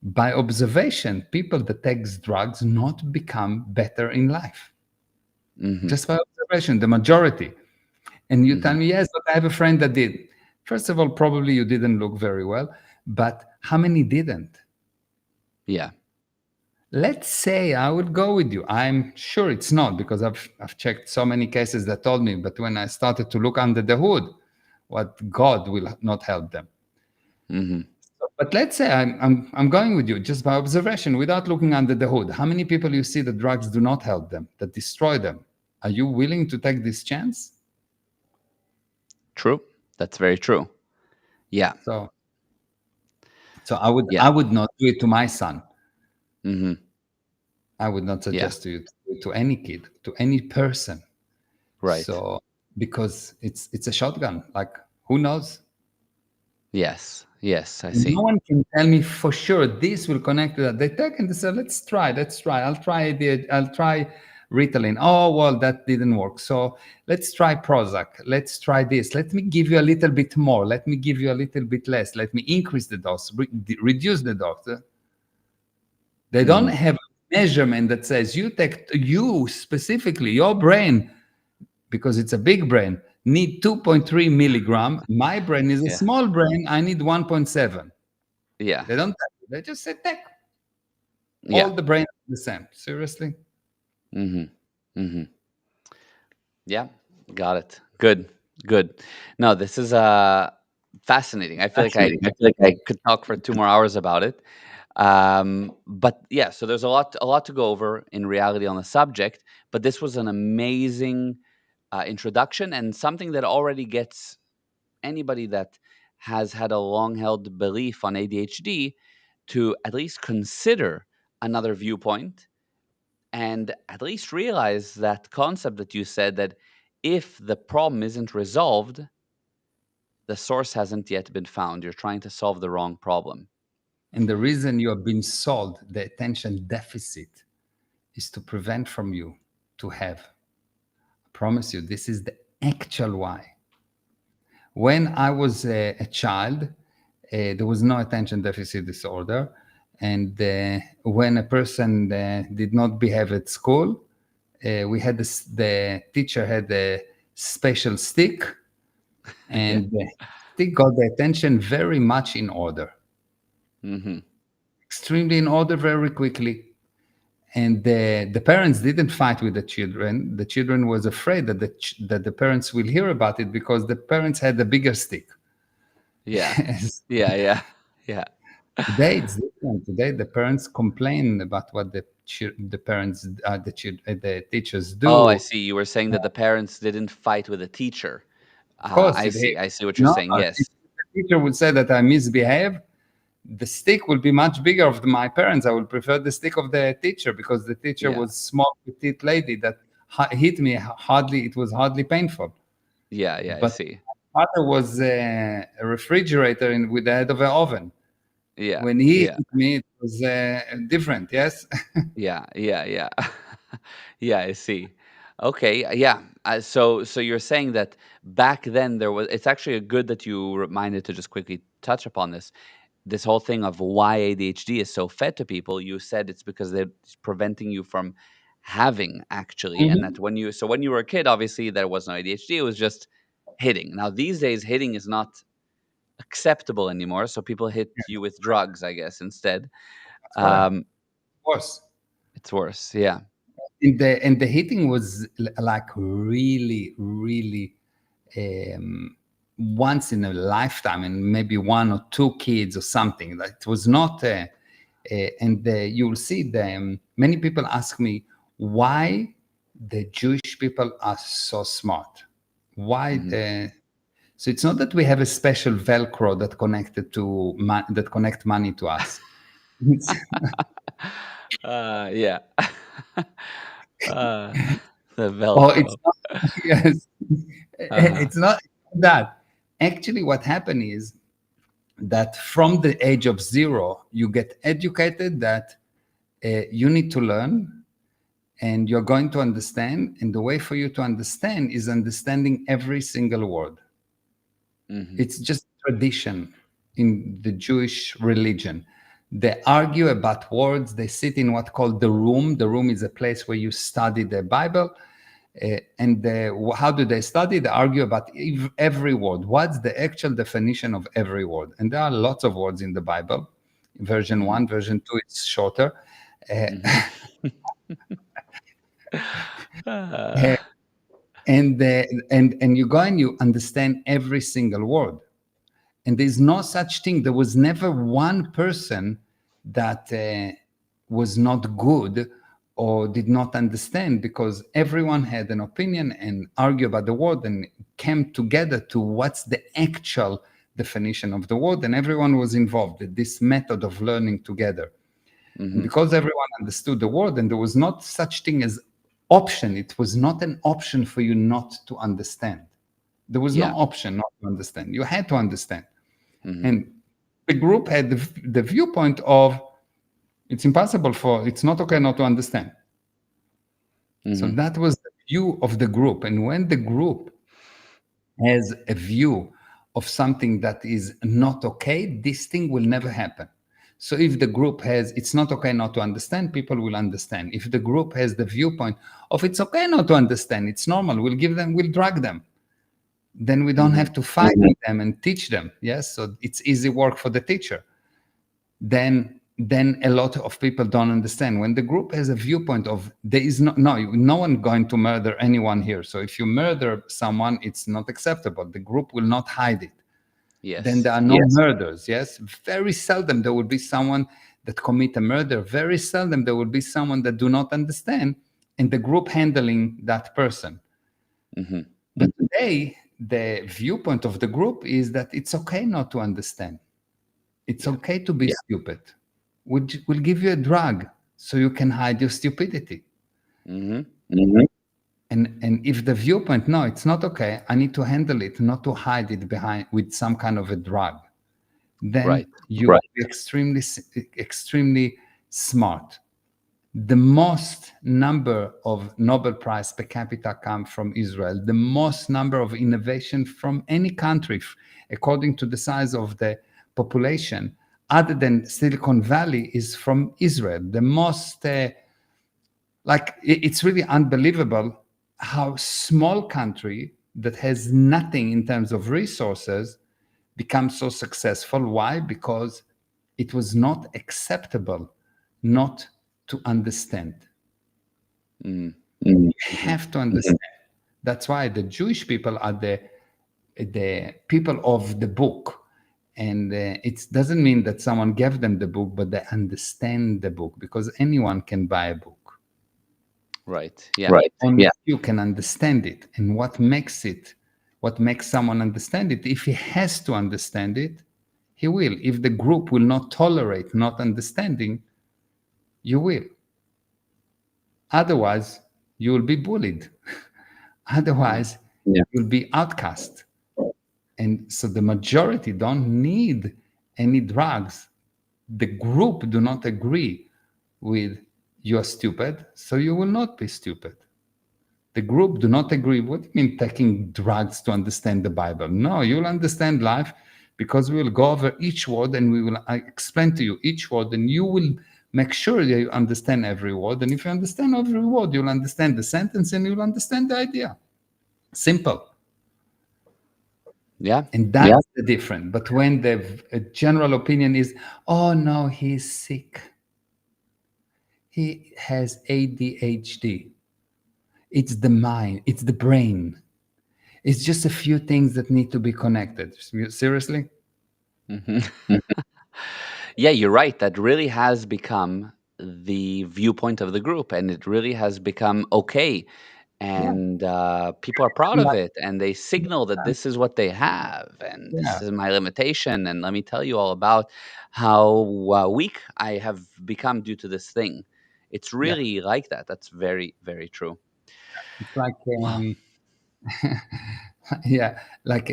by observation, people that take drugs not become better in life. Mm-hmm. Just by observation, the majority. And you tell Mm-hmm. me, yes, but I have a friend that did. First of all, probably you didn't look very well, but how many didn't? Yeah. Let's say I would go with you. I'm sure it's not because I've checked so many cases that told me, but when I started to look under the hood, what God will not help them. Mm-hmm. But let's say I'm going with you just by observation without looking under the hood. How many people you see that drugs do not help them, that destroy them? Are you willing to take this chance? True. That's very true. Yeah. So so I Yeah. would not do it to my son. Mm-hmm. I would not Yeah. suggest to you to do it to any kid, to any person. Right. So because it's a shotgun. Like who knows? Yes. Yes. I No see. one can tell me for sure this will connect to that. They take and they say, let's try, let's try. I'll try Ritalin. Oh well, that didn't work. So let's try Prozac. Let's try this. Let me give you a little bit more. Let me give you a little bit less. Let me increase the dose, reduce the dose. They don't Mm-hmm. have a measurement that says you specifically, your brain, because it's a big brain, need 2.3 milligram. My brain is a Yeah. small brain. I need 1.7. Yeah. They don't tell you. They just say, take all Yeah. the brain the same. Seriously? Mm-hmm. Mm-hmm. Yeah. Got it. Good. Good. No, this is fascinating. I feel like I Fascinating. I feel like I could talk for 2 more hours about it. But yeah, so there's a lot to go over in reality on the subject. But this was an amazing introduction and something that already gets anybody that has had a long held belief on ADHD to at least consider another viewpoint and at least realize that concept that you said that if the problem isn't resolved, the source hasn't yet been found. You're trying to solve the wrong problem. And the reason you have been sold the attention deficit is to prevent from you to have. I promise you, this is the actual why. When I was a child, there was no attention deficit disorder. And when a person did not behave at school, we had this, the teacher had a special stick, Yeah. and the stick got the attention very much in order, Mm-hmm. extremely in order, very quickly. And the parents didn't fight with the children. The children was afraid that that the parents will hear about it because the parents had a bigger stick. Yeah. Yeah. Yeah. Yeah. Today it's different. Today the parents complain about what the parents the teachers Oh, I do. see. You were saying that the parents didn't fight with the teacher. Of course, I if see. I see what you're no, saying. if Yes. the teacher would say that I misbehave, the stick will be much bigger of my parents. I would prefer the stick of the teacher because the teacher Yeah. was small petite lady that hit me hardly. It was hardly painful. Yeah. Yeah. I But see. my father was a refrigerator with the head of an oven. Yeah. When he Yeah. hit me, it was different. Yes. Yeah. Yeah. Yeah. Yeah. I see. Okay. Yeah. So you're saying that back then there was. It's actually good that you reminded to just quickly touch upon this whole thing of why ADHD is so fed to people. You said it's because it's preventing you from having actually, and Mhm. that when you were a kid, obviously there was no ADHD. It was just hitting. Now these days, hitting is not acceptable anymore, so people hit Yeah, you that's with correct. drugs, I guess, instead. That's correct. Um, Of course. it's worse. Yeah. And the hitting was like really, really once in a lifetime, and maybe one or two kids or something. Like it was not. And you'll see them. Many people ask me why the Jewish people are so smart. Why? Hmm. So it's not that we have a special Velcro that connected to that connect money to us. It's, Yeah. uh, the or it's Velcro. not. Yes, Uh-huh. it's not that. Actually, what happened is that from the age of 0, you get educated that you need to learn and you're going to understand. And the way for you to understand is understanding every single word. Hmm. It's just tradition in the Jewish religion. They argue about words. They sit in what called the room. The room is a place where you study the Bible. How do they study? They argue about every word. What's the actual definition of every word? And there are lots of words in the Bible. Version Hmm. 1, version 2, it's shorter. Uh, Hmm. uh, and you go and you understand every single word. And there's no such thing. There was never one person that was not good or did not understand, because everyone had an opinion and argue about the word and came together to what's the actual definition of the word, and everyone was involved in this method of learning together. And hmm. because everyone understood the word, and there was not such thing as option, it was not an option for you not to understand. There was no Yeah. option not to understand. You had to understand. Hmm. And the group had the viewpoint of it's not okay not to understand. So Hmm. that was the view of the group. And when the group has a view of something that is not okay, this thing will never happen. So if the group has it's not okay not to understand, people will understand. If the group has the viewpoint of it's okay not to understand, it's normal, we'll drag them, then we don't Hmm. have to fight with them and teach them. Yes, so it's easy work for the teacher. Then a lot of people don't understand. When the group has a viewpoint of there is no one going to murder anyone here, so if you murder someone, it's not acceptable. The group will not hide it. Then Yes. there are no murders. Yes, very seldom there will be someone that commit a murder. Very seldom there will be someone that do not understand, and the group handling that person. Hmm. But today the viewpoint of the group is that it's okay not to understand. It's Yeah. okay to be stupid. We'll give you a drug so you can hide your stupidity. Hmm. And if the viewpoint, no, it's not okay, I need to handle it, not to hide it behind with some kind of a drug, then Right. you will be extremely smart. The most number of Nobel Prize per capita come from Israel. The most number of innovation from any country, according to the size of the population, other than Silicon Valley, is from Israel. The most, it's really unbelievable how small country that has nothing in terms of resources becomes so successful. Why? Because it was not acceptable not to understand. Mm. You have to understand. That's why the Jewish people are the people of the book. And it doesn't mean that someone gave them the book, but they understand the book, because anyone can buy a book. Right. Yeah. Only you can understand it. And what makes someone understand it, if he has to understand it, he will. If the group will not tolerate not understanding, you will. Otherwise, you will be bullied. Yeah. Otherwise, you'll be outcast. And so the majority don't need any drugs. The group do not agree with you're stupid, so you will not be stupid. The group do not agree. What do you mean taking drugs to understand the Bible? No, you'll understand life, because we will go over each word and we will explain to you each word, and you will make sure that you understand every word. And if you understand every word, you'll understand the sentence and you'll understand the idea. Simple. Yeah. And that's the difference. But when the general opinion is, oh no, he's sick, he has ADHD, it's the mind, it's the brain, it's just a few things that need to be connected. Seriously? Hmm. Yeah, you're right. That really has become the viewpoint of the group, and it really has become okay. Yeah. and people are proud of Like, it, and they signal that this is what they have, and this yeah, is my limitation, and let me tell you all about how weak I have become due to this thing. It's yeah. really like that. That's very, very true. It's like, Wow. yeah, like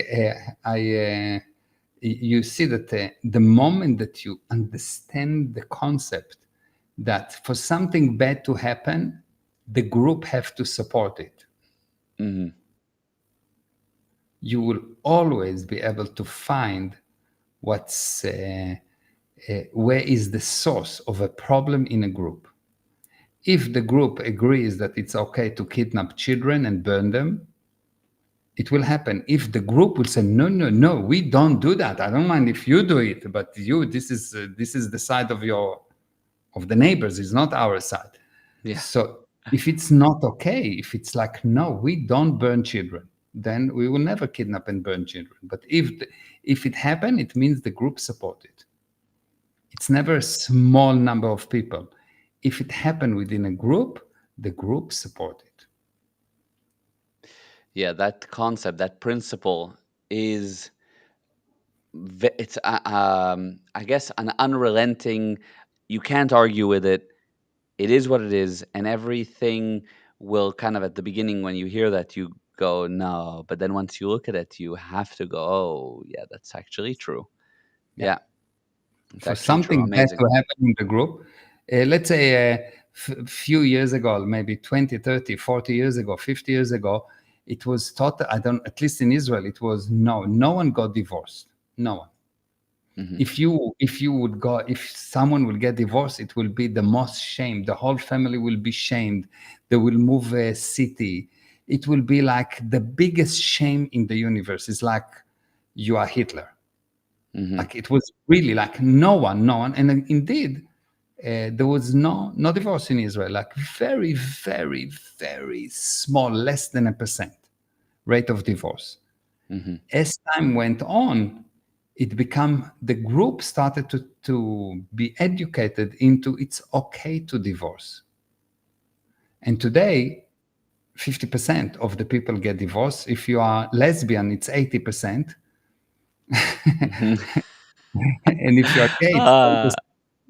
you see that the moment that you understand the concept that for something bad to happen, the group have to support it, Hmm. you will always be able to find what's where is the source of a problem in a group. If the group agrees that it's okay to kidnap children and burn them, it will happen. If the group will say, no, no, no, we don't do that, I don't mind if you do it, but you, this is the side of your, of the neighbors, is not our side. Yeah. So if it's not okay, if it's like, no, we don't burn children, then we will never kidnap and burn children. But if it happened, it means the group support it. It's never a small number of people. If it happened within a group, the group support it. Yeah, that concept, that principle is it's I guess an unrelenting. You can't argue with it. It is what it is, and everything will kind of at the beginning when you hear that you go no, but then once you look at it, you have to go, oh yeah, that's actually true. Yeah. Yeah, it's For actually true. something bad Amazing. to happen in the group, let's say few years ago, maybe 20, 30, 40 years ago, 50 years ago, it was thought, I don't, at least in Israel, it was no, no one got divorced. No one. Hmm. If you would go, if someone will get divorced, it will be the most shame. The whole family will be shamed. They will move a city. It will be like the biggest shame in the universe. It's like you are Hitler. Hmm. Like it was really like no one, and indeed, there was no divorce in Israel. Like very, very, very small, less than 1% rate of divorce. Hmm. As time went on, it become the group started to be educated into it's okay to divorce. And today, 50% of the people get divorced. If you are lesbian, it's 80%. Hmm. And if you're gay, it's 10%.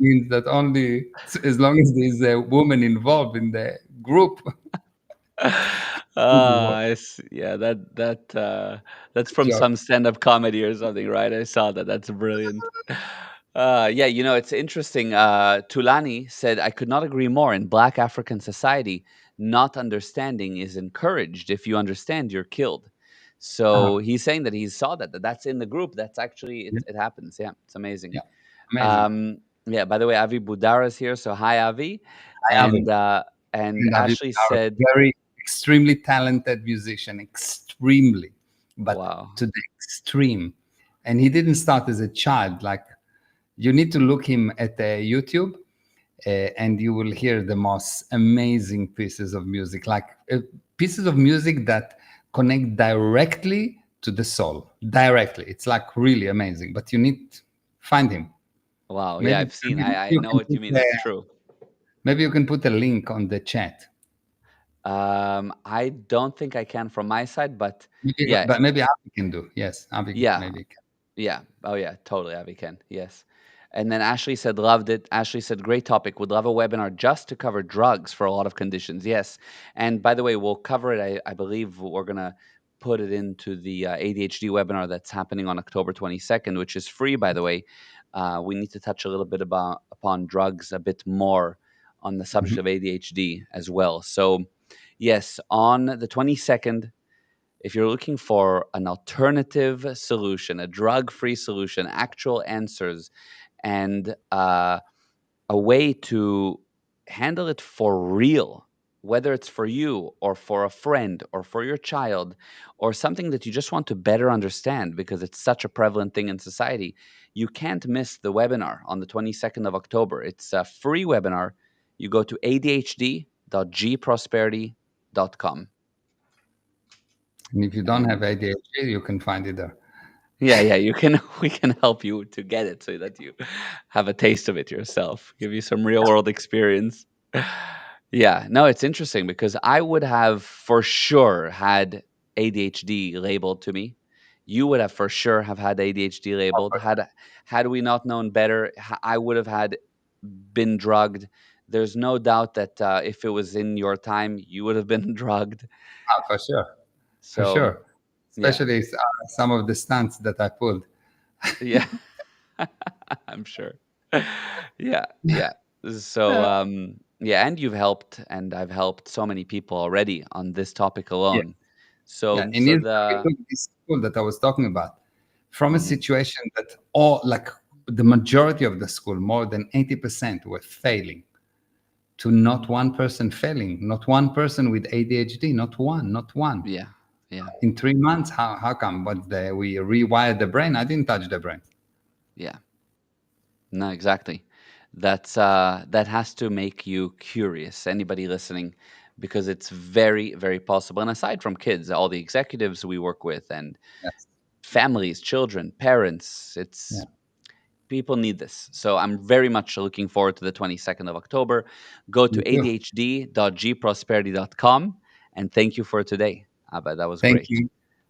Means that only as long as there's a woman involved in the group, divorce. I see. Yeah, that's from Joke. some stand-up comedy or something, right? I saw that. That's brilliant. Yeah, it's interesting. Tulani said, "I could not agree more. In Black African society, not understanding is encouraged. If you understand, you're killed." Uh-huh. So he's saying that he saw that's in the group. That's actually Yeah, it happens. Yeah, it's amazing. yeah. Amazing. Yeah. By the way, Avi Budara is here. So hi, Avi, I have and it. uh, and And David Ashley are a said, very extremely talented musician, extremely, but "Wow." to the extreme. And he didn't start as a child. Like you need to look him at YouTube, and you will hear the most amazing pieces of music, like pieces of music that connect directly to the soul. Directly, it's like really amazing. But you need find him. Wow, yeah, Maybe, I've seen. maybe I you know can what you put mean. That's true. maybe you can put a link on the chat. I don't think I can from my side, but Maybe, yeah, but maybe Avi can do. Yes, Avi yeah, maybe can. yeah. Oh, yeah, totally, Avi can. Yes. And then Ashley said, loved it. Ashley said, great topic. Would love a webinar just to cover drugs for a lot of conditions. Yes. And by the way, we'll cover it. I believe we're going to put it into the ADHD webinar that's happening on October 22nd, which is free, by the way. We need to touch a little bit upon drugs a bit more on the subject Mhm. of ADHD as well. So, yes, on the 22nd, if you're looking for an alternative solution, a drug free solution, actual answers, and a way to handle it for real, whether it's for you or for a friend or for your child or something that you just want to better understand because it's such a prevalent thing in society, you can't miss the webinar on the 22nd of October. It's a free webinar. You go to adhd.gprosperity.com. And if you don't have And ADHD, you can find it there. yeah, yeah, you can we can help you to get it so that you have a taste of it yourself. Give you some real world experience. Yeah, no, it's interesting because I would have for sure had ADHD labeled to me. You would have for sure have had ADHD labeled. Had we not known better, I would have had been drugged. There's no doubt that if it was in your time, you would have been drugged. For sure, for So sure. yeah, Especially some of the stunts that I pulled. yeah, I'm sure. Yeah, yeah. So Uh, yeah, and you've helped, and I've helped so many people already on this topic yeah, alone. yeah. So In so Israel, we the took this school that I was talking about from a mhm, situation that all, like the majority of the school, more than 80% were failing, to not one person failing, not one person with ADHD, not one, not one. yeah, yeah, In 3 months, how come? We rewired the brain? I didn't touch the brain. yeah. No, exactly. That has to make you curious, anybody listening, because it's very, very possible. And aside from kids, all the executives we work with and Yes. families, children, parents, Yeah. it's people need this. So I'm very much looking forward to the 22nd of October. Go to Me too. adhd.gprosperity.com and thank you for today. Abba, that was Thank great. you.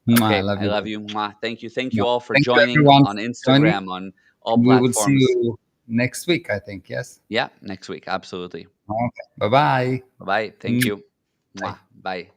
Mwah, I Okay, love I you. love you. Mwah. Thank you. Thank Yeah. you all for Thank you, joining everyone, on for joining. Instagram, on all And we will see platforms. you next week, I think. Yes. Yeah, next week. Absolutely. Okay. Bye bye. Bye bye. Thank you. Mwah. Bye. Bye.